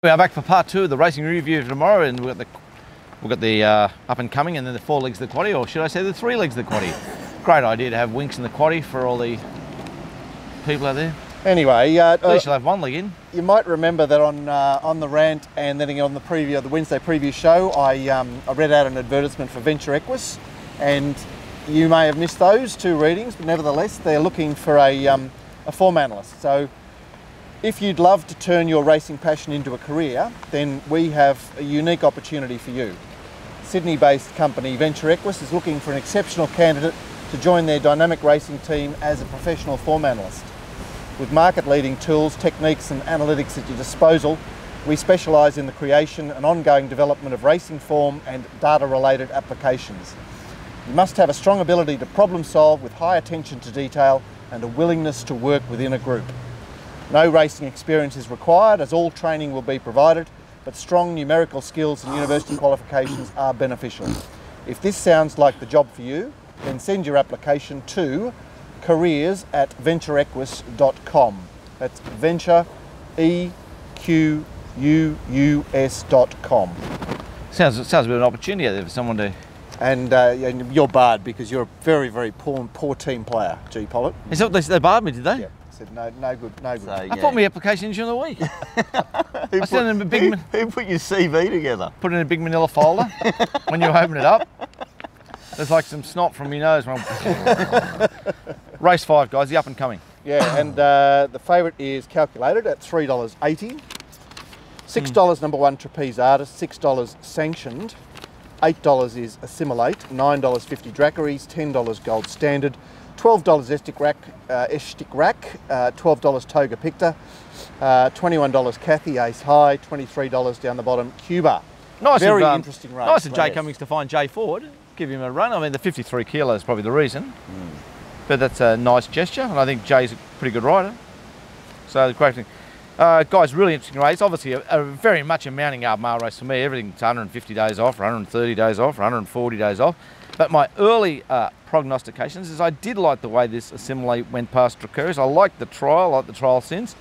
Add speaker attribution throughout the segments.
Speaker 1: We are back for part 2 of the racing review for tomorrow, and we've got the up and coming, and then the 4 legs of the quaddie, or should I say the 3 legs of the quaddie. Great idea to have winks in the quaddie for all the people out there.
Speaker 2: Anyway,
Speaker 1: at least you'll have one leg in.
Speaker 2: You might remember that on the rant and then on the preview, the Wednesday preview show, I read out an advertisement for Venture Equus, and you may have missed those 2 readings, but nevertheless they're looking for a form analyst. So if you'd love to turn your racing passion into a career, then we have a unique opportunity for you. Sydney-based company Venture Equus is looking for an exceptional candidate to join their dynamic racing team as a professional form analyst. With market-leading tools, techniques and analytics at your disposal, we specialise in the creation and ongoing development of racing form and data-related applications. You must have a strong ability to problem solve with high attention to detail and a willingness to work within a group. No racing experience is required, as all training will be provided, but strong numerical skills and university qualifications are beneficial. If this sounds like the job for you, then send your application to careers@ventureequus.com. That's venture, EQUUS.com.
Speaker 1: Sounds a bit of an opportunity out there for someone to...
Speaker 2: And you're barred because you're a very, very poor team player, G. Pollitt.
Speaker 1: Is that what they barred me, did they?
Speaker 2: Yeah. Said no good.
Speaker 1: So, I put my application in during the week. I sent in a big...
Speaker 3: Who put your CV together?
Speaker 1: Put it in a big manila folder. When you open it up, there's like some snot from your nose. Race 5, guys, the up and coming.
Speaker 2: Yeah, and the favourite is calculated at $3.80. $6 number 1 trapeze artist, $6 sanctioned, $8 is assimilate, $9.50 Dracaries, $10 gold standard, $12 Estic Rack, $12 Toga Picta, $21 Cathy Ace High, $23 down the bottom Cuba.
Speaker 1: Nice,
Speaker 2: very interesting race.
Speaker 1: Nice of Jay Cummings to find Jay Ford, give him a run. I mean, the 53 kilo is probably the reason, but that's a nice gesture, and I think Jay's a pretty good rider. So great thing. Guys, really interesting race. Obviously a very much a mounting yard mile race for me. Everything's 150 days off, 130 days off, 140 days off. But my early prognostications is I did like the way this assimilate went past Dracaries. I like the trial since.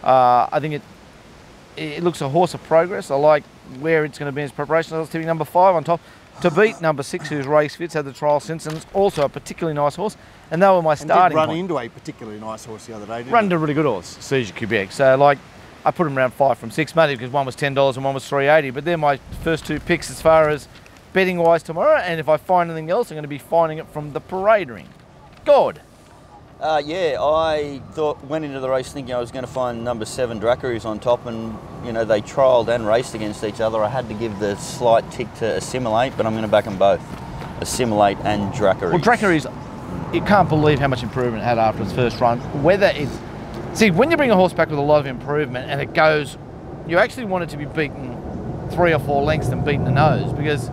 Speaker 1: I think it looks a horse of progress. I like where it's going to be in its preparation. I was tipping number 5 on top to beat number 6, who's race fits, had the trial since, and it's also a particularly nice horse. And they were my starting
Speaker 2: point.
Speaker 1: Run
Speaker 2: into a particularly nice horse the other day, didn't
Speaker 1: Run into a really good horse, Seizure Quebec. So like, I put him around 5 from 6, mainly because one was $10 and one was $3.80. But they're my first 2 picks as far as betting wise tomorrow, and if I find anything else, I'm going to be finding it from the parade ring. God.
Speaker 3: Yeah, I went into the race thinking I was going to find number 7 Dracaries on top, and you know they trialled and raced against each other. I had to give the slight tick to Assimilate, but I'm going to back them both, Assimilate and Dracaries.
Speaker 1: Well, Dracaries, you can't believe how much improvement it had after its first run. Whether it's when you bring a horse back with a lot of improvement and it goes, you actually want it to be beaten 3 or 4 lengths than beaten the nose, because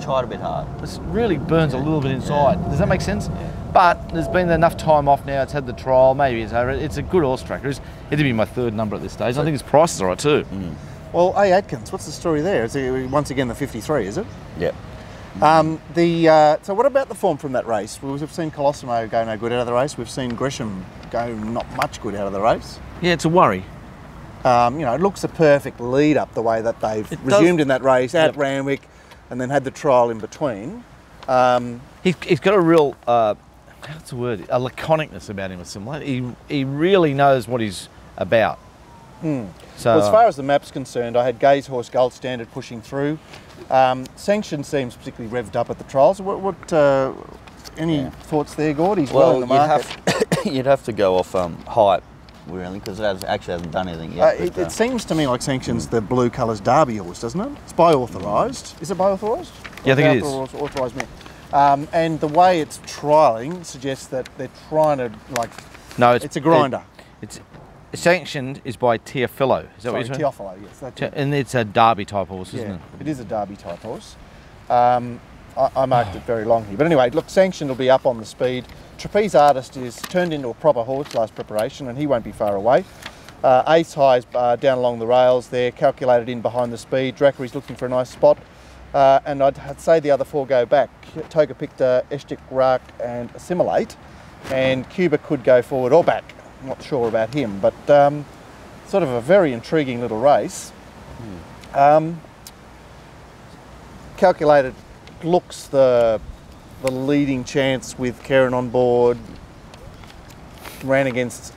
Speaker 3: tried a bit hard.
Speaker 1: It really burns a little bit inside. Yeah. Does that make sense? Yeah. But there's been enough time off now. It's had the trial. Maybe it's over. It's a good horse tracker. It'd be my 3rd number at this stage. I think its price is all right too.
Speaker 2: Well, A. Atkins, what's the story there? Is it once again the 53? Is it?
Speaker 3: Yep.
Speaker 2: So what about the form from that race? We've seen Colossimo go no good out of the race. We've seen Gresham go not much good out of the race.
Speaker 1: Yeah, it's a worry.
Speaker 2: You know, it looks a perfect lead up the way that they've resumed in that race at Randwick, and then had the trial in between.
Speaker 1: He's got a real, what's the word? A laconicness about him. He really knows what he's about.
Speaker 2: So, well, as far as the map's concerned, I had Gay's horse Gold Standard pushing through. Sanction seems particularly revved up at the trials. Any thoughts there, Gord? He's well in the market.
Speaker 3: You'd have to go off height, really, because it actually hasn't done anything yet.
Speaker 2: It seems to me like Sanction's the Blue Colours Derby horse, doesn't it? It's by authorised. Is it by authorised?
Speaker 1: Yeah, I think it is.
Speaker 2: Authorised me. And the way it's trialling suggests that they're trying to, like... No, it's a grinder.
Speaker 1: It's sanctioned is by Teofilo. Is that what you're saying?
Speaker 2: Teofilo, yes. That's it.
Speaker 1: And it's a Derby type horse, isn't it?
Speaker 2: It is a Derby type horse. I marked it very long here. But anyway, look, Sanctioned will be up on the speed. Trapeze Artist is turned into a proper horse last preparation, and he won't be far away. Ace High's down along the rails there, calculated in behind the speed. Dracary's looking for a nice spot. And I'd say the other 4 go back. Toga Picta, Estic Rack and Assimilate. And Cuba could go forward or back. I'm not sure about him, but sort of a very intriguing little race. Calculated looks the leading chance with Karen on board. Ran against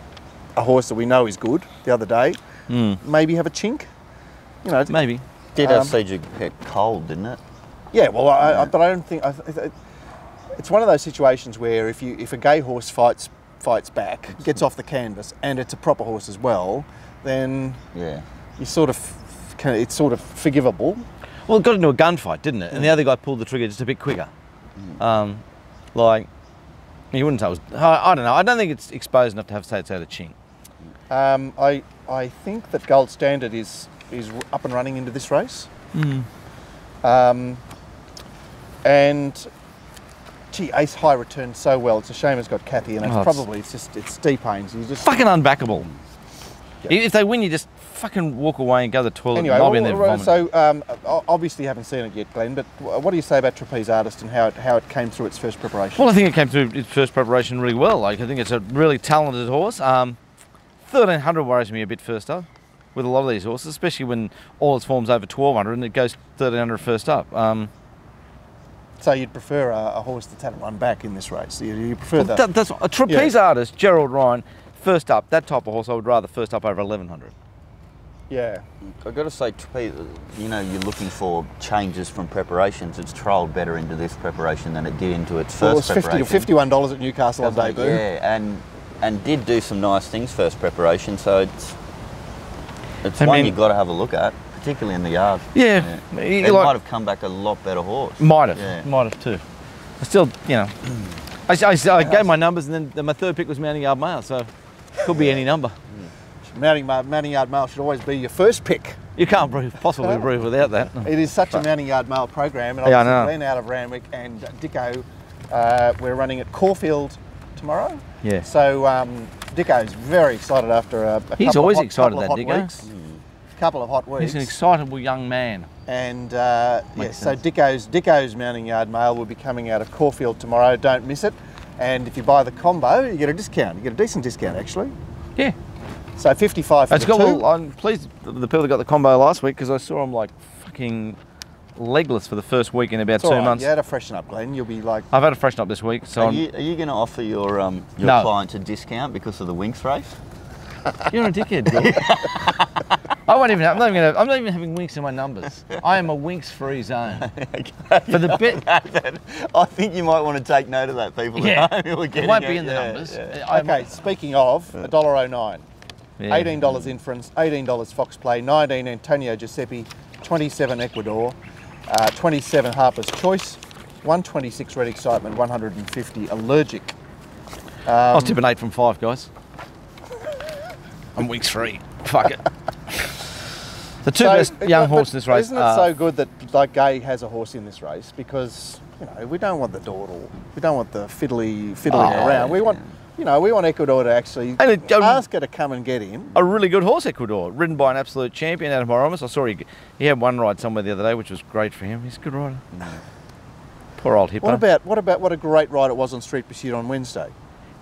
Speaker 2: a horse that we know is good the other day. Maybe have a chink. You know,
Speaker 1: Maybe.
Speaker 3: Did our siege get cold, didn't it?
Speaker 2: Yeah, well, but I don't think it's one of those situations where if a gay horse fights back, gets off the canvas, and it's a proper horse as well, then you sort of it's sort of forgivable.
Speaker 1: Well, it got into a gunfight, didn't it? And the other guy pulled the trigger just a bit quicker. Like, you wouldn't say it was. I don't know. I don't think it's exposed enough to have to say it's out of chink.
Speaker 2: I think that Gold Standard is up and running into this race. And gee, Ace High returned so well. It's a shame it's got Kathy, and it's D-Pains. You just
Speaker 1: fucking unbackable. If they win, you just fucking walk away and go to the toilet.
Speaker 2: Anyway,
Speaker 1: and I'll be in there vomiting.
Speaker 2: So obviously you haven't seen it yet, Glenn. But what do you say about Trapeze Artist and how it came through its first preparation?
Speaker 1: Well, I think it came through its first preparation really well. Like, I think it's a really talented horse. 1300 worries me a bit first up with a lot of these horses, especially when all its form's over 1200 and it goes 1300 first up.
Speaker 2: So you'd prefer a horse that's had a run back in this race? You prefer that?
Speaker 1: That's a Trapeze Artist, Gerald Ryan, first up. That type of horse, I would rather first up over 1100.
Speaker 2: Yeah.
Speaker 3: I've got to say, Trapeze, you know, you're looking for changes from preparations. It's trialled better into this preparation than it did into its first preparation.
Speaker 2: It was $51 at Newcastle on debut.
Speaker 3: Yeah, and did do some nice things first preparation, so it's one you've got to have a look at, particularly in the yard.
Speaker 1: Yeah.
Speaker 3: It might have come back a lot better horse.
Speaker 1: Might have too. I still, you know, I gave my numbers, and then my third pick was Mounting Yard Mail, so could be any number.
Speaker 2: Mounting Yard Mail should always be your first pick.
Speaker 1: You can't possibly breathe without that.
Speaker 2: It is such a Mounting Yard Mail program, and obviously Glenn out of Randwick and Dicko, we're running at Caulfield tomorrow.
Speaker 1: Yeah.
Speaker 2: So Dicko's very excited after a
Speaker 1: He's always excited, that Dicko.
Speaker 2: Couple of hot weeks.
Speaker 1: He's an excitable young man.
Speaker 2: And so Dicko's Mounting Yard Mail will be coming out of Caulfield tomorrow. Don't miss it. And if you buy the combo, you get a discount. You get a decent discount, actually.
Speaker 1: Yeah.
Speaker 2: So 55 for the two.
Speaker 1: Well, I'm pleased the people that got the combo last week, because I saw them like fucking legless for the first week in about 2 months.
Speaker 2: You had to freshen up, Glenn. You'll be like...
Speaker 1: I've had to freshen up this week. So
Speaker 3: are you going to offer your clients a discount because of the Winx race?
Speaker 1: You're a dickhead, Bill. I'm not even having Winx in my numbers. I am a Winx-free zone. For the bit,
Speaker 3: I think you might want to take note of that, people. At home.
Speaker 1: It won't be in the numbers.
Speaker 2: Okay, speaking of, $1.09. $18 Inference, $18 Fox Play, $19 Antonio Giuseppe, $27 Ecuador, $27 Harper's Choice, $126 Red Excitement, $150 Allergic.
Speaker 1: I was tipping 8 from 5, guys. I'm Winx-free. Fuck it. The two best young horses in this race.
Speaker 2: Isn't it so good that like Gay has a horse in this race, because we don't want the dawdle, we don't want the fiddling around. We want Ecuador to actually ask her to come and get him.
Speaker 1: A really good horse, Ecuador, ridden by an absolute champion, Adam Horomus. I saw he had one ride somewhere the other day, which was great for him. He's a good rider. Poor old hippo.
Speaker 2: What a great ride it was on Street Pursuit on Wednesday.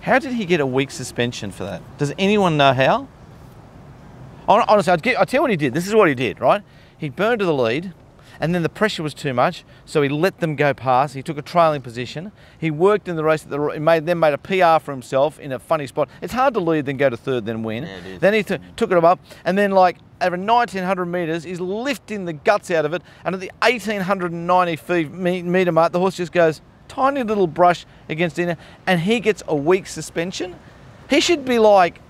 Speaker 1: How did he get a week's suspension for that? Does anyone know how? Honestly, I'll tell you what he did. This is what he did, right? He burned to the lead, and then the pressure was too much, so he let them go past. He took a trailing position. He worked in the race, then made a PR for himself in a funny spot. It's hard to lead, then go to third, then win. Yeah, it is. Then he took it up, and then like over 1900 metres, he's lifting the guts out of it, and at the 1890 metre mark, the horse just goes, tiny little brush against inner, and he gets a week's suspension. He should be like,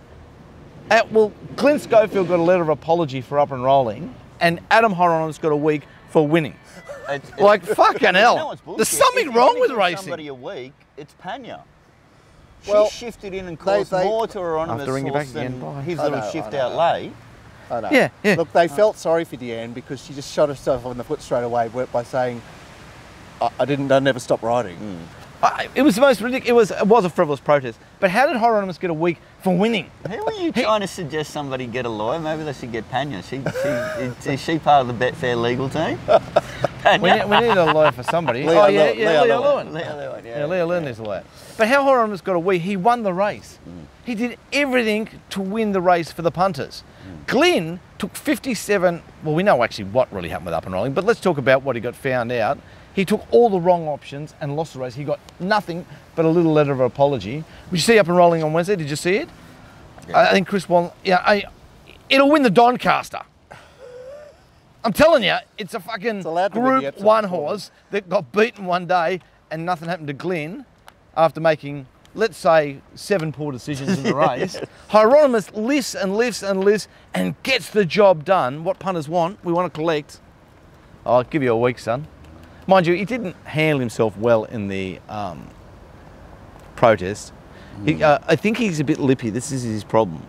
Speaker 1: well, Glenn Schofield got a letter of apology for up and rolling, and Adam Horonis got a week for winning. Like, fucking hell. There's something wrong with racing.
Speaker 3: Somebody a week, it's Panya. She shifted in and caused more to Hieronymus than his little shift out late.
Speaker 2: I know.
Speaker 1: Yeah.
Speaker 2: Look, they felt sorry for Deanne because she just shot herself on the foot straight away by saying, I never stop riding.
Speaker 1: It was the most ridiculous. It was a frivolous protest. But how did Hieronymus get a week for winning?
Speaker 3: Who were you trying to suggest somebody get a lawyer? Maybe they should get Panya. Is she part of the Betfair legal team?
Speaker 1: We need a lawyer for somebody.
Speaker 2: Leah
Speaker 1: Lewin. Leah Lewin is a lawyer. But how Hieronymus got a week? He won the race. He did everything to win the race for the punters. Glyn took 57, well, we know actually what really happened with Up and Rolling, but let's talk about what he got found out. He took all the wrong options and lost the race. He got nothing but a little letter of apology. Did you see Up and Rolling on Wednesday? Did you see it? Yeah. I think Chris Wall, it'll win the Doncaster. I'm telling you, it's a fucking Group 1 horse that got beaten one day and nothing happened to Glyn after making, let's say, 7 poor decisions in the race. Hieronymus lifts and lifts and lifts and gets the job done. What punters want, we want to collect. I'll give you a week, son. Mind you, he didn't handle himself well in the protest. I think he's a bit lippy. This is his problem.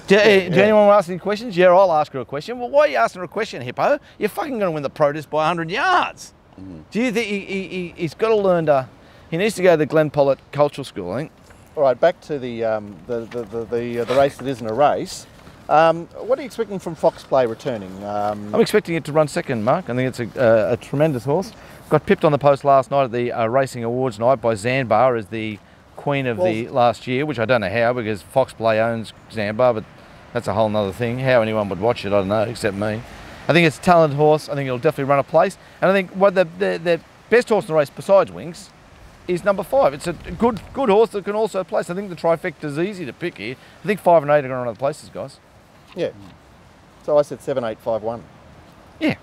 Speaker 1: Do anyone want to ask any questions? Yeah, I'll ask her a question. Well, why are you asking her a question, Hippo? You're fucking going to win the protest by 100 yards. Do you think he's got to learn to... He needs to go to the Glen Pollitt Cultural School, I think. All
Speaker 2: right, back to the race that isn't a race. What are you expecting from Fox Play returning?
Speaker 1: I'm expecting it to run second, Mark. I think it's a tremendous horse. Got pipped on the post last night at the Racing Awards night by Zanbar as the queen of the last year, which I don't know how because Fox Play owns Zanbar, but that's a whole nother thing. How anyone would watch it, I don't know, except me. I think it's a talented horse. I think it'll definitely run a place. And I think what the best horse in the race besides Winks is number 5. It's a good horse that can also place. I think the trifecta is easy to pick here. I think 5 and 8 are going to run other places, guys.
Speaker 2: Yeah. So I said 7, 8, 5, 1.
Speaker 1: Yeah.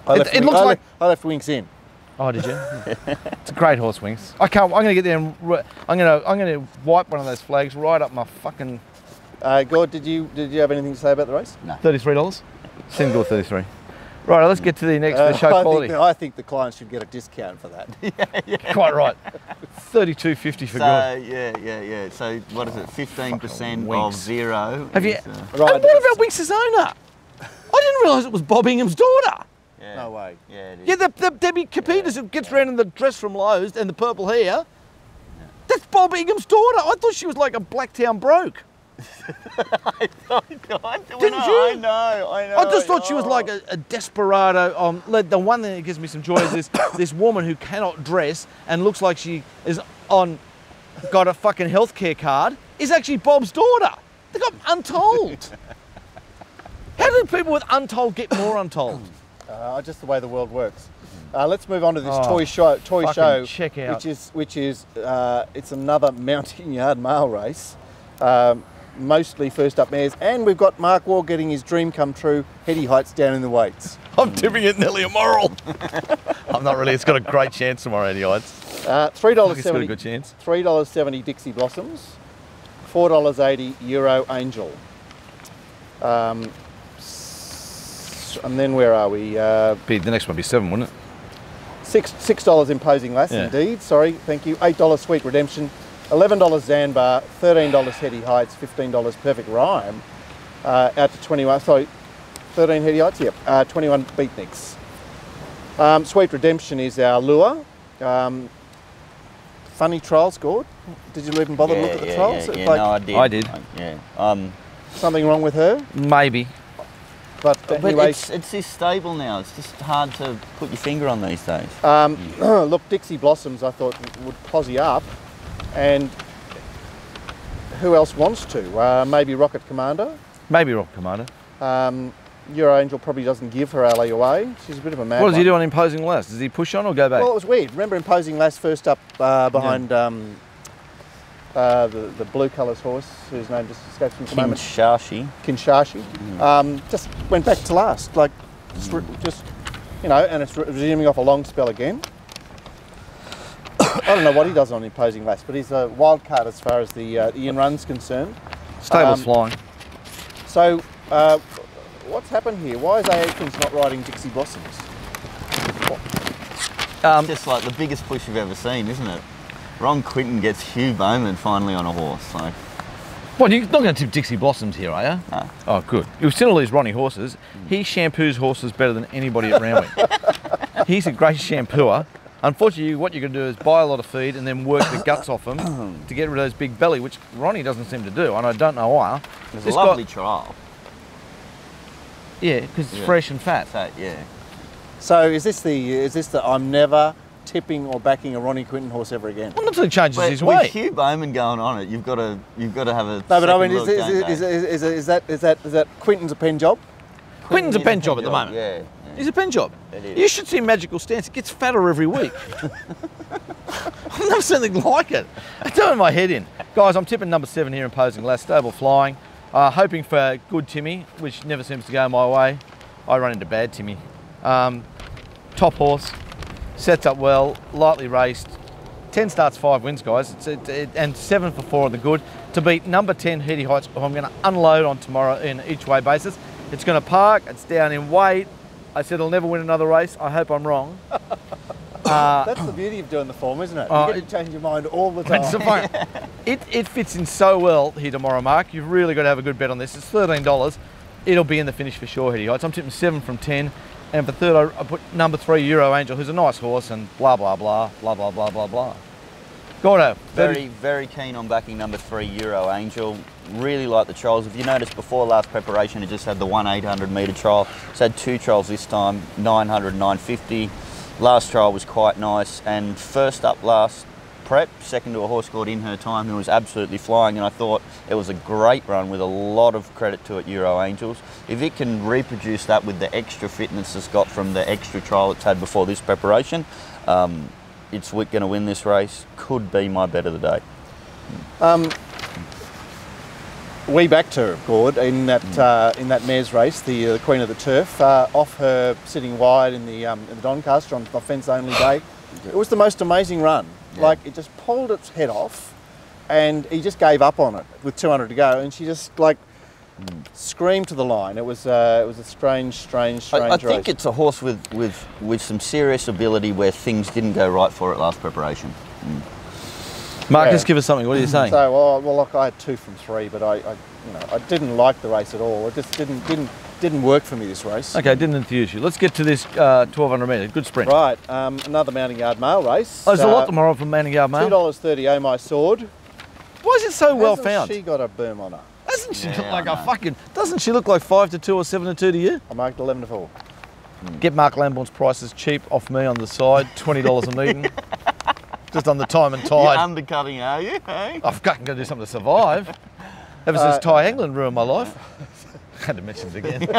Speaker 2: It looks like I left Winks in.
Speaker 1: Oh, did you? It's a great horse, Winks. I'm going to get there and I'm going to wipe one of those flags right up my fucking.
Speaker 2: Gord, did you have anything to say about the race?
Speaker 3: No.
Speaker 1: $33. Send Gord 33. Right, let's get to the next show quality.
Speaker 2: I think the clients should get a discount for that.
Speaker 1: Yeah. Quite right. $32.50 for Gord.
Speaker 3: Yeah. So what is it? 15% of 0.
Speaker 1: Have you? Right. And what about Winks' owner? I didn't realise it was Bob Ingham's daughter.
Speaker 3: Yeah.
Speaker 2: No way.
Speaker 3: Yeah, it is.
Speaker 1: Yeah, the Debbie Capitas who gets around in the dress from Lowe's and the purple hair. Yeah. That's Bob Ingham's daughter. I thought she was like a Blacktown broke.
Speaker 3: Didn't you?
Speaker 1: I
Speaker 3: know.
Speaker 1: I just thought she was like a desperado. The one thing that gives me some joy is this woman who cannot dress and looks like she is got a fucking healthcare card is actually Bob's daughter. They got Untold. How do people with Untold get more Untold?
Speaker 2: Just the way the world works. Let's move on to this toy show.
Speaker 1: Check out.
Speaker 2: Which is it's another mounting yard mail race. Mostly first up mares, and we've got Mark Wall getting his dream come true. Heady Heights down in the weights.
Speaker 1: I'm tipping it nearly a moral. I'm not really. It's got a great chance tomorrow, Heady Heights.
Speaker 2: $3.70.
Speaker 1: It's got a good chance.
Speaker 2: $3.70 Dixie Blossoms. $4.80 Euro Angel. And then where are we?
Speaker 1: The next one would be 7, wouldn't it?
Speaker 2: $6 Imposing Lass, indeed. Sorry, thank you. $8 Sweet Redemption. $11 Zanbar, $13 Heady Heights, $15 Perfect Rhyme, out to 21. Sorry, 13 Heady Heights. Yep, 21 Beatniks. Sweet Redemption is our lure. Funny trial scored. Did you even bother to look at the trials?
Speaker 3: Yeah, no, I did.
Speaker 1: I did.
Speaker 2: Something wrong with her?
Speaker 1: Maybe.
Speaker 2: But anyway,
Speaker 3: it's this stable now. It's just hard to put your finger on these days.
Speaker 2: Look, Dixie Blossoms, I thought would posse up. And who else wants to? Maybe Rocket Commander?
Speaker 1: Maybe Rocket Commander.
Speaker 2: Euro Angel probably doesn't give her alley away. She's a bit of a mad
Speaker 1: What does he do on Imposing Lass? Does he push on or go back?
Speaker 2: Well, it was weird. Remember Imposing Lass first up behind the blue colours horse, whose name just escapes me at the moment. Kinshashi. Just went back to last. Like, just you know, and it's resuming off a long spell again. I don't know what he does on Imposing Lass, but he's a wild card as far as the Ian Run's concerned.
Speaker 1: Stable's flying.
Speaker 2: So, what's happened here? Why is A. Atkins not riding Dixie Blossoms?
Speaker 3: It's just like the biggest push you've ever seen, isn't it? Ron Quinton gets Hugh Bowman finally on a horse. So.
Speaker 1: Well, you're not going to tip Dixie Blossoms here, are you?
Speaker 3: No.
Speaker 1: Oh, good. You've seen all these Ronnie horses. He shampoos horses better than anybody at Randwick. He's a great shampooer. Unfortunately, what you're going to do is buy a lot of feed and then work the guts off them to get rid of those big belly, which Ronnie doesn't seem to do, and I don't know why.
Speaker 3: It's a lovely trial.
Speaker 1: Yeah, because it's fresh and fat.
Speaker 3: Yeah.
Speaker 2: So is this the I'm never tipping or backing a Ronnie Quinton horse ever again.
Speaker 1: Well, not until he changes
Speaker 3: But
Speaker 1: his
Speaker 3: with
Speaker 1: way.
Speaker 3: Hugh Bowman going on it, you've got to have a.
Speaker 2: No, but I mean,
Speaker 3: second look, don't they?
Speaker 2: is that Quinton's a pen job?
Speaker 1: Quinton's a
Speaker 3: He's
Speaker 1: pen job at the moment.
Speaker 3: Yeah.
Speaker 1: He's a pen job.
Speaker 3: It is.
Speaker 1: You should see Magical Stance. It gets fatter every week. I've never seen anything like it. I'm turning my head in. Guys, I'm tipping number 7 here, Imposing Lass, stable flying. Hoping for good Timmy, which never seems to go my way. I run into bad Timmy. Top horse, sets up well, lightly raced. 10 starts, 5 wins, guys. And 7 for 4 of the good. To beat number 10, Heady Heights, who I'm going to unload on tomorrow in each way basis. It's going to park, it's down in weight. I said it'll never win another race. I hope I'm wrong.
Speaker 2: That's the beauty of doing the form, isn't it? You get to change your mind all the time.
Speaker 1: It fits in so well here tomorrow, Mark. You've really got to have a good bet on this. It's $13. It'll be in the finish for sure, Heady Heights. I'm tipping 7 from 10. And for third, I put number 3, Euro Angel, who's a nice horse, and blah, blah, blah, blah, blah, blah, blah, blah. Gordo.
Speaker 3: Very keen on backing number 3, Euro Angel. Really like the trials. If you noticed, before last preparation, it just had the 800 metre trial. It's had 2 trials this time, 900, 950. Last trial was quite nice, and first up last prep, second to a horse called In Her Time, who was absolutely flying, and I thought it was a great run with a lot of credit to it, Euro Angels. If it can reproduce that with the extra fitness it's got from the extra trial it's had before this preparation, it's going to win this race. Could be my bet of the day.
Speaker 2: We backed her, Gord, in that mare's race, the Queen of the Turf, off her sitting wide in the Doncaster on a fence-only day. It was the most amazing run. Yeah. Like, it just pulled its head off, and he just gave up on it with 200 to go, and she just like screamed to the line. It was a strange race.
Speaker 3: I think it's a horse with some serious ability where things didn't go right for it last preparation.
Speaker 1: Marcus, give us something. What are you saying?
Speaker 2: So, well, look, I had 2 from 3, but I didn't like the race at all. It just didn't work for me, this race.
Speaker 1: Okay, didn't enthuse you. Let's get to this 1200 metre. Good sprint.
Speaker 2: Right, another Mounting Yard Mail race.
Speaker 1: Oh, there's a lot tomorrow from Mounting Yard Mail.
Speaker 2: $2.30, Oh My Sword.
Speaker 1: Why is it so well found?
Speaker 2: She got a boom on her.
Speaker 1: Doesn't she look like a fucking... Doesn't she look like 5 to 2 or 7 to 2 to you?
Speaker 2: I marked 11 to 4.
Speaker 1: Get Mark Lambourne's prices cheap off me on the side. $20 a meeting. Just on the time and tide.
Speaker 3: You're undercutting, are you? Hey?
Speaker 1: I've got to do something to survive. Ever since Ty England ruined my life. Had to mention it again.
Speaker 2: Big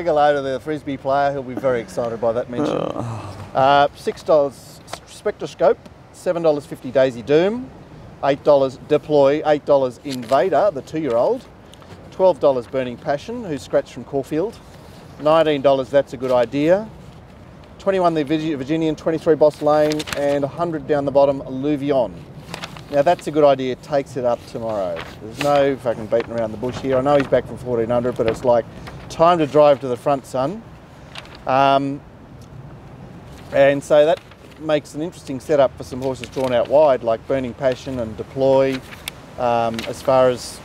Speaker 2: hello to the Frisbee player. He'll be very excited by that mention. $6 Spectroscope, $7.50 Daisy Doom, $8 Deploy, $8 Invader, the 2-year-old, $12 Burning Passion, who's scratched from Caulfield, $19 That's a Good Idea, 21 the Virginian, 23 Boss Lane, and 100 down the bottom, Alluvion. Now That's a Good Idea takes it up tomorrow. There's no fucking beating around the bush here. I know he's back from 1400, but it's like time to drive to the front, son. And so that makes an interesting setup for some horses drawn out wide, like Burning Passion and Deploy. As far as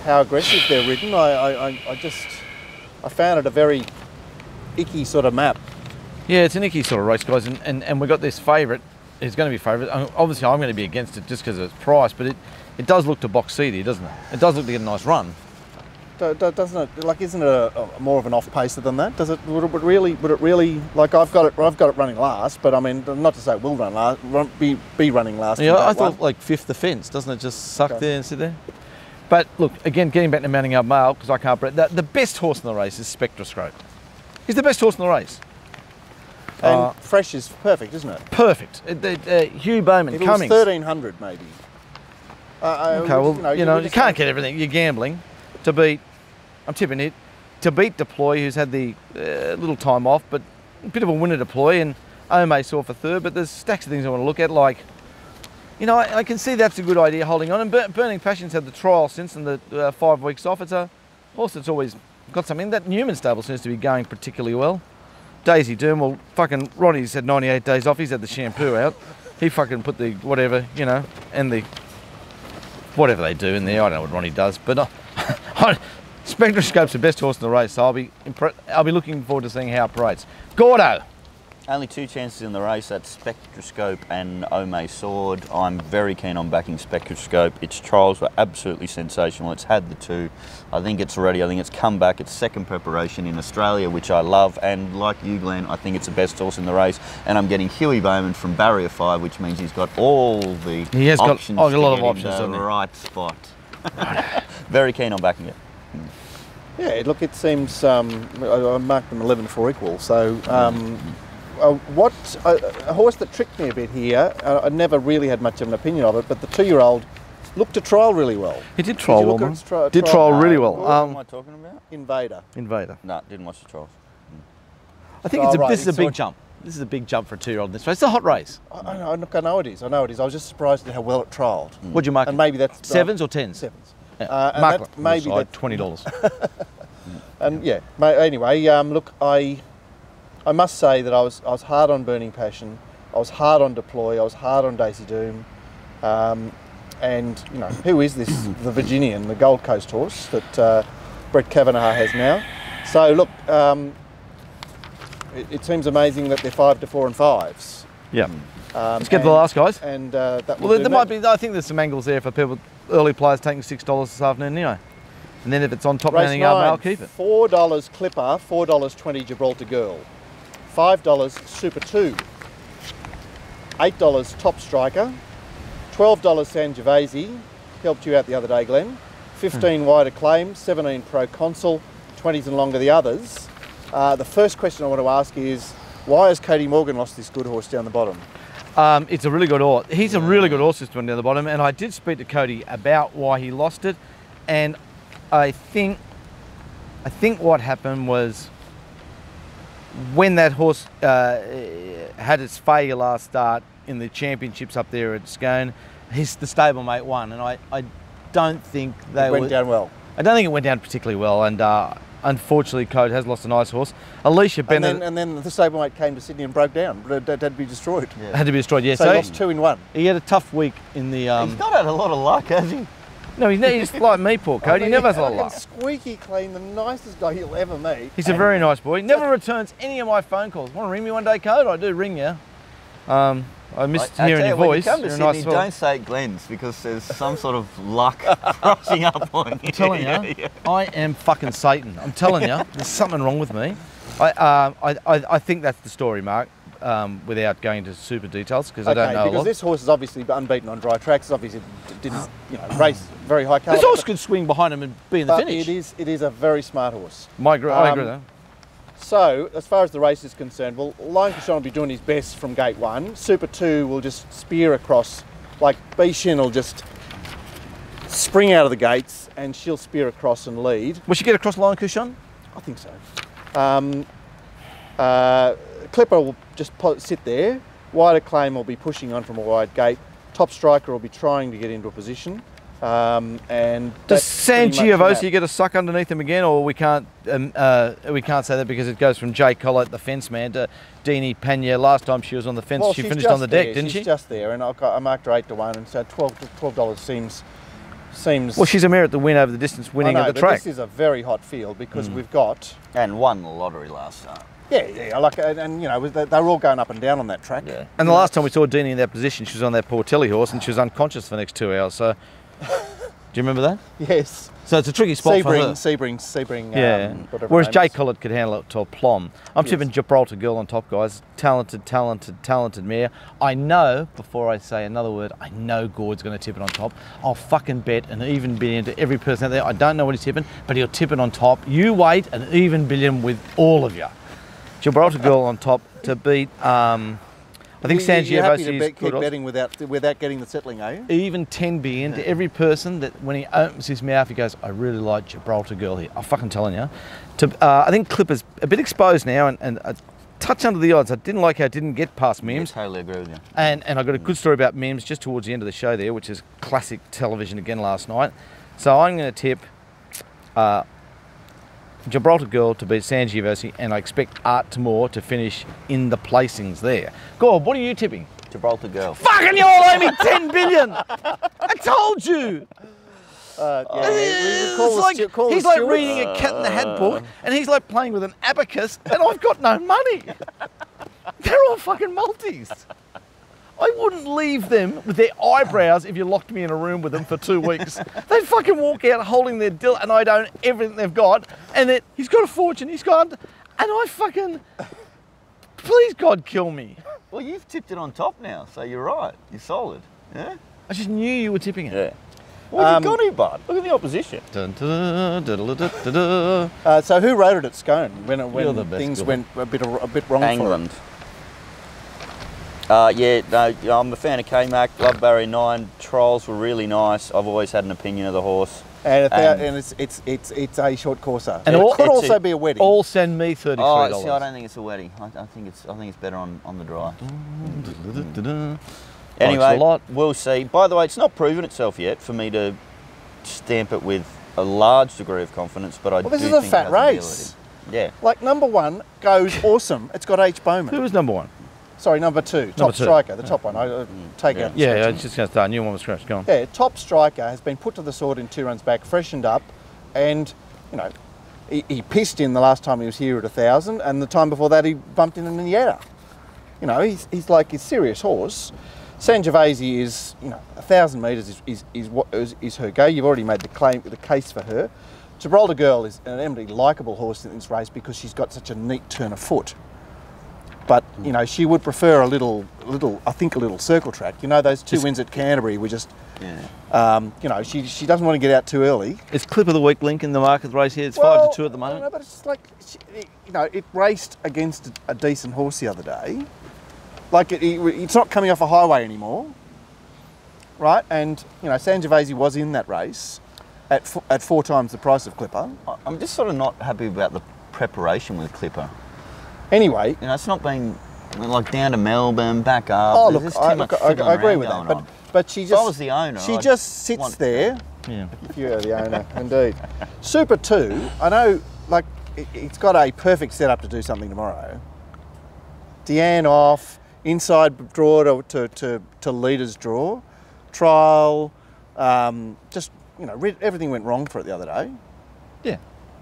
Speaker 2: how aggressive they're ridden, I found it a very icky sort of map.
Speaker 1: Yeah, it's an icky sort of race, guys, and we've got this favourite. It's going to be favourite. Obviously, I'm going to be against it just because of its price, but it does look to box seedy, doesn't it? It does look to get a nice run.
Speaker 2: Doesn't it? Like, isn't it a more of an off pacer than that? Does it? Would it really? Like, I've got it running last, but I mean, not to say it will run last, be running last.
Speaker 1: Yeah, I thought like 5th the fence. Doesn't it just suck there and sit there? But look, again, getting back to Mounting Yard Mail, because I can't. The best horse in the race is Spectroscope. He's the best horse in the race.
Speaker 2: And fresh is perfect, isn't it?
Speaker 1: Perfect. Hugh Bowman, Cummings.
Speaker 2: It was 1300 maybe.
Speaker 1: Okay, well, you can't get everything. You're gambling. To beat, I'm tipping it, to beat Deploy, who's had the little time off, but a bit of a winner Deploy, and Ome saw for 3rd, but there's stacks of things I want to look at, like, I can see That's a Good Idea holding on, and Burning Passion's had the trial since and the 5 weeks off. It's a horse that's always got something. That Newman stable seems to be going particularly well. Daisy Doom, well, fucking Ronnie's had 98 days off. He's had the shampoo out. He fucking put the whatever, and the whatever they do in there. I don't know what Ronnie does, but Spectroscope's the best horse in the race, so I'll be looking forward to seeing how it parades. Gordo.
Speaker 3: Only 2 chances in the race, that's Spectroscope and Ome Sword. I'm very keen on backing Spectroscope. Its trials were absolutely sensational. It's had the 2. I think it's ready. I think it's come back. It's second preparation in Australia, which I love. And like you, Glenn, I think it's the best horse in the race. And I'm getting Huey Bowman from Barrier 5, which means he's got all the options
Speaker 1: got a lot of
Speaker 3: to
Speaker 1: options,
Speaker 3: get in the right spot. Very keen on backing it.
Speaker 2: Yeah, look, it seems, I marked them 11-4 equal, so a horse that tricked me a bit here, I never really had much of an opinion of it, but the 2-year-old looked to trial really well.
Speaker 1: He did trial well, man. Did trial really well.
Speaker 3: What am I talking about?
Speaker 2: Invader.
Speaker 3: No, didn't watch the trials.
Speaker 1: I think this is a big jump. This is a big jump for a 2-year-old in this race. It's a hot race.
Speaker 2: I know it is. I know it is. I was just surprised at how well it trialled.
Speaker 1: What'd you mark
Speaker 2: And
Speaker 1: it?
Speaker 2: maybe that's...
Speaker 1: 7s or 10s?
Speaker 2: 7s.
Speaker 1: Mark
Speaker 2: maybe
Speaker 1: that $20.
Speaker 2: And yeah, anyway, look, I must say that I was hard on Burning Passion, I was hard on Deploy, I was hard on Daisy Doom, and you know, who is this? The Virginian, the Gold Coast horse that Brett Kavanagh has now. So look, it seems amazing that they're 5-4 and 5s.
Speaker 1: Yeah. Let's get to the last guys.
Speaker 2: And that
Speaker 1: well, there might be. I think there's some angles there for people, early players taking $6 this afternoon anyway. And then if it's on top of anything else, I'll keep it.
Speaker 2: $4 Clipper, $4.20 Gibraltar Girl, $5 Super 2, $8 Top Striker, $12 Sangiovese, helped you out the other day, Glenn, 15 Wide Acclaim, 17 Pro Consul, 20s and longer the others. The first question I want to ask is, why has Cody Morgan lost this good horse down the bottom?
Speaker 1: It's a really good horse. He's a really good horse this one down the bottom, and I did speak to Cody about why he lost it, and I think what happened was when that horse had its failure last start in the championships up there at Scone, the stablemate won, and I don't think they
Speaker 2: went down well.
Speaker 1: I don't think it went down particularly well, and unfortunately, Code has lost a nice horse. Alicia Bennett.
Speaker 2: And then the stablemate came to Sydney and broke down. That had to be destroyed.
Speaker 1: Yeah. Had to be destroyed, yeah.
Speaker 2: So he lost 2 in 1.
Speaker 1: He had a tough week in the...
Speaker 3: He's not had a lot of luck, has he?
Speaker 1: No, he's like me, poor Cody. He never has a lot of luck.
Speaker 2: Squeaky clean, the nicest guy you'll ever meet.
Speaker 1: He's a very nice boy. He never returns any of my phone calls. Want to ring me one day, Code? I do ring you. I missed hearing your voice.
Speaker 3: When you come to Sydney, don't say Glenn's because there's some sort of luck rushing up on you.
Speaker 1: I'm telling you, I am fucking Satan. I'm telling you, there's something wrong with me. I think that's the story, Mark, without going into super details because I don't know a lot.
Speaker 2: Because this horse is obviously unbeaten on dry tracks. Obviously didn't race very high caliber.
Speaker 1: This horse could swing behind him and be in the finish.
Speaker 2: It is a very smart horse.
Speaker 1: I agree with that.
Speaker 2: So, as far as the race is concerned, well, Lion Kushon will be doing his best from gate 1. Super 2 will just spear across, like Bishin will just spring out of the gates and she'll spear across and lead.
Speaker 1: Will she get across Lion Kushon?
Speaker 2: I think so. Clipper will just sit there. Wide Acclaim will be pushing on from a wide gate. Top Striker will be trying to get into a position. And
Speaker 1: does Sangiovese get a suck underneath him again, or we can't say that because it goes from Jay Collett, the fence man, to Deanie Pena. Last time she was on the fence, she finished on the deck, didn't she?
Speaker 2: She's just there, and I marked her 8-1, and so $12 seems.
Speaker 1: Well, she's a merit to win over the distance winning of the track.
Speaker 2: This is a very hot field because we've got
Speaker 3: won the lottery last start.
Speaker 2: Yeah, like, and you know, they were all going up and down on that track.
Speaker 1: Yeah. And the last time we saw Deanie in that position, she was on that poor Tilly horse, and she was unconscious for the next 2 hours. So. Do you remember that?
Speaker 2: Yes.
Speaker 1: So it's a tricky spot for her.
Speaker 2: Sebring.
Speaker 1: Yeah. Whereas Jay Collett could handle it to a plum. I'm tipping Gibraltar Girl on top, guys. Talented mare. I know, before I say another word, I know Gord's going to tip it on top. I'll fucking bet an even billion to every person out there. I don't know what he's tipping, but he'll tip it on top. You wait, an even billion with all of you. Gibraltar Girl on top to beat... I think Sangiovese is
Speaker 2: keep betting without getting the settling, are you?
Speaker 1: Even 10 billion to every person that when he opens his mouth, he goes, I really like Gibraltar Girl here. I'm fucking telling you. I think Clipper's a bit exposed now and a touch under the odds. I didn't like how it didn't get past Mims.
Speaker 3: I totally agree with you.
Speaker 1: And I got a good story about Mims just towards the end of the show there, which is classic television again last night. So I'm going to tip Gibraltar Girl to beat Sangiovese, and I expect Art Tamor to finish in the placings there. Gord, what are you tipping?
Speaker 3: Gibraltar Girl.
Speaker 1: Fucking you all owe me 10 billion! I told you! He's like reading a Cat in the Hat book, and he's like playing with an abacus, and I've got no money. They're all fucking multis. I wouldn't leave them with their eyebrows if you locked me in a room with them for 2 weeks. They'd fucking walk out holding their dill, and I'd own everything they've got. And that he's got a fortune, he's got, and I fucking, please God, kill me.
Speaker 3: Well, you've tipped it on top now, so you're right. You're solid. Yeah.
Speaker 1: I just knew you were tipping it.
Speaker 3: Yeah. Well, you got it, bud. Look at the opposition.
Speaker 2: So who rode it at Scone when
Speaker 1: the best,
Speaker 2: things
Speaker 1: Gilbert.
Speaker 2: went a bit wrong
Speaker 3: England. Yeah, no, I'm a fan of K-Mac. Love Barrier 9. Trials were really nice. I've always had an opinion of the horse.
Speaker 2: for? And it's a short courser.
Speaker 1: And
Speaker 2: it
Speaker 1: all-
Speaker 2: could
Speaker 3: it's
Speaker 2: also
Speaker 3: a-
Speaker 2: be a wedding.
Speaker 1: All send me $33.
Speaker 3: Oh, see, I don't think it's a wedding. I think it's better on the dry. Anyway,
Speaker 1: a lot.
Speaker 3: we'll see. By the way, it's not proven itself yet for me to stamp it with a large degree of confidence, but I
Speaker 2: Well, this
Speaker 3: do
Speaker 2: is a
Speaker 3: think
Speaker 2: fat
Speaker 3: it has ability.
Speaker 2: race.
Speaker 3: Yeah.
Speaker 2: Like number 1 goes awesome. It's got H. Bowman.
Speaker 1: Who was number 1?
Speaker 2: Sorry, number 2, top
Speaker 1: two.
Speaker 2: striker, the top one. I take out. the
Speaker 1: Yeah, I
Speaker 2: scratching.
Speaker 1: was just going to start. New one was scratched. Go on.
Speaker 2: Yeah, top striker has been put to the sword in 2 runs back, freshened up, and you know he pissed in the last time he was here at 1,000, and the time before that he bumped in an Indiana. You know, he's like a serious horse. Sangiovese is, you know, 1,000 metres is her go. You've already made the case for her. Gibraltar Girl is an eminently likeable horse in this race because she's got such a neat turn of foot. But you know, she would prefer a little circle track. You know, those 2 wins at Canterbury were just, you know, she doesn't want to get out too early.
Speaker 1: It's Clip of the Week link in the market race here. It's 5-2 at the moment.
Speaker 2: No, but it's just like, you know, it raced against a decent horse the other day. Like it's not coming off a highway anymore, right? And you know, Sangiovese was in that race at 4 times the price of Clipper.
Speaker 3: I'm just sort of not happy about the preparation with Clipper.
Speaker 2: Anyway,
Speaker 3: You know, it's not been like down to Melbourne, back up.
Speaker 2: oh
Speaker 3: There's
Speaker 2: look,
Speaker 3: just too much
Speaker 2: I
Speaker 3: fiddling
Speaker 2: agree
Speaker 3: around
Speaker 2: with that.
Speaker 3: going
Speaker 2: But
Speaker 3: on.
Speaker 2: but she
Speaker 3: If
Speaker 2: just
Speaker 3: I was the owner,
Speaker 2: she
Speaker 3: I'd
Speaker 2: just sits
Speaker 3: want-
Speaker 2: there.
Speaker 1: Yeah.
Speaker 2: If you are the owner, indeed. Super 2, I know, like, it's got a perfect setup to do something tomorrow. Deanne off, inside draw to leader's draw, trial, just, you know, everything went wrong for it the other day.
Speaker 1: Yeah.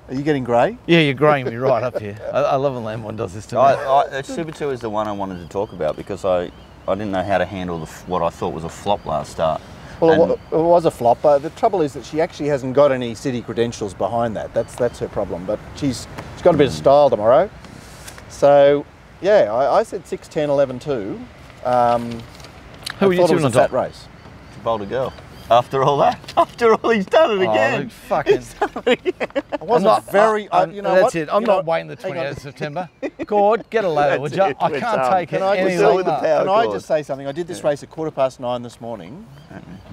Speaker 2: Are you getting grey?
Speaker 1: Yeah, you're greying me right up here. I love when Lamb one does this to me.
Speaker 3: Super 2 is the one I wanted to talk about because I didn't know how to handle what I thought was a flop last start.
Speaker 2: Well, it was a flop. The trouble is that she actually hasn't got any city credentials behind that. That's her problem. But she's got a bit of style tomorrow. So, yeah, I said 6, 10, 11, 2.
Speaker 1: Who are you
Speaker 2: thought it
Speaker 1: tipping
Speaker 2: was
Speaker 1: on
Speaker 2: a fat
Speaker 1: top?
Speaker 2: race.
Speaker 3: Gibraltar Girl. After all that, after all, he's done it again.
Speaker 1: Oh, fucking.
Speaker 2: I wasn't very. you know
Speaker 1: that's
Speaker 2: what?
Speaker 1: it. I'm
Speaker 2: You
Speaker 1: not
Speaker 2: know,
Speaker 1: waiting the
Speaker 2: hang on.
Speaker 1: 28th of September. Gord, get a ladder, would you?
Speaker 3: That's it,
Speaker 1: I
Speaker 3: we're
Speaker 1: can't
Speaker 3: done.
Speaker 1: take it
Speaker 2: Can I
Speaker 1: any
Speaker 2: just
Speaker 3: with the
Speaker 1: longer.
Speaker 3: power
Speaker 2: Can I
Speaker 3: cord.
Speaker 2: just say something? I did this race at 9:15 this morning,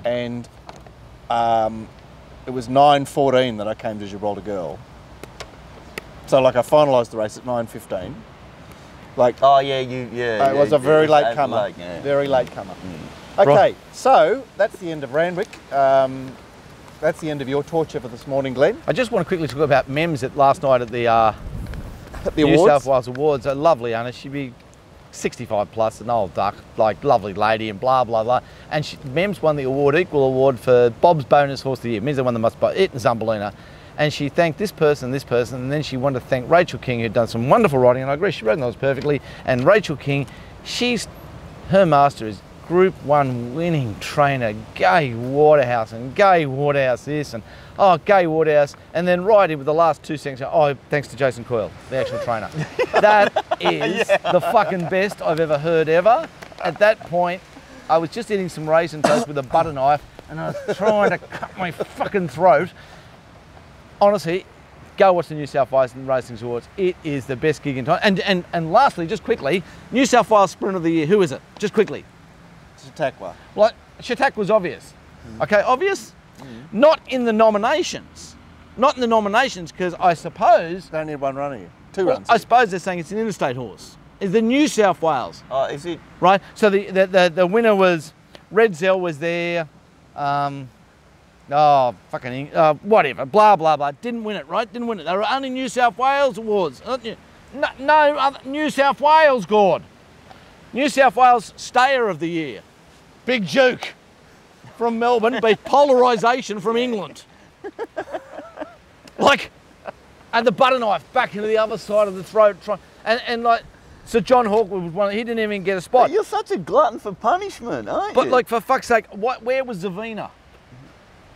Speaker 2: and it was 9:14 that I came to Gibraltar Girl. So like I finalised the race at 9:15. Like
Speaker 3: Oh yeah, yeah.
Speaker 2: it was a very late
Speaker 3: over
Speaker 2: comer.
Speaker 3: late, yeah.
Speaker 2: Very late comer.
Speaker 3: Mm.
Speaker 2: Okay,
Speaker 1: Right.
Speaker 2: so that's the end of Randwick. That's the end of your torture for this morning, Glenn.
Speaker 1: I just want to quickly talk about Mems at last night at the
Speaker 2: The
Speaker 1: New
Speaker 2: awards.
Speaker 1: South Wales Awards. A lovely owner. She'd be 65 plus, an old duck, like lovely lady and blah, blah, blah. And Mems won the equal award for Bob's Bonus Horse of the Year. Means they won the must buy it and Zumbelina. And she thanked this person, and then she wanted to thank Rachel King, who'd done some wonderful writing, and I agree, she wrote those perfectly. And Rachel King, her master is Group 1 winning trainer, Gay Waterhouse, and Gay Waterhouse this, and Gay Waterhouse, and then right in with the last 2 seconds, thanks to Jason Coyle, the actual trainer. That is the fucking best I've ever heard ever. At that point, I was just eating some raisin toast with a butter knife, and I was trying to cut my fucking throat. Honestly, go watch the New South Wales Racing Awards. It is the best gig in time. And lastly, just quickly, New South Wales Sprint of the Year, who is it? Just quickly.
Speaker 2: Chautauqua.
Speaker 1: Well, Chautauqua was obvious. Okay, obvious? Not in the nominations. Not in the nominations, because I suppose,
Speaker 2: Don't need one runner here. 2 runs.
Speaker 1: I suppose they're saying it's an interstate horse. It's the New South Wales,
Speaker 3: Oh, is it?
Speaker 1: right? So the winner was, Red Zell was there, whatever, blah, blah, blah. Didn't win it, right? Didn't win it. They were only New South Wales awards. No other New South Wales, Gord. New South Wales Stayer of the Year. Big Duke from Melbourne beat Polarisation from England. And the butter knife back into the other side of the throat. And like, So John Hawke was one. He didn't even get a spot.
Speaker 3: You're such a glutton for punishment, aren't you?
Speaker 1: But like, for fuck's sake, where was Zavina?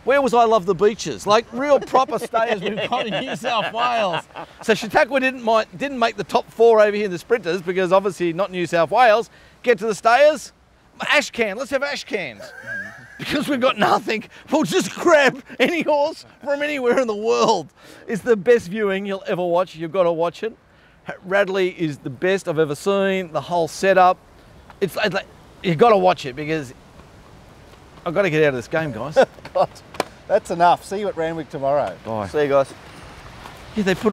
Speaker 1: Where was I Love the Beaches? Like real proper stayers we've got in New South Wales. So Chautauqua didn't make the top 4 over here in the sprinters because obviously not New South Wales. Get to the stayers, ash can. Let's have ash cans. Because we've got nothing, we'll just grab any horse from anywhere in the world. It's the best viewing you'll ever watch. You've got to watch it. Radley is the best I've ever seen. The whole setup. It's like, you've got to watch it because I've got to get out of this game, guys.
Speaker 2: God, that's enough. See you at Randwick tomorrow.
Speaker 1: Bye.
Speaker 3: See you guys.
Speaker 1: Yeah, they put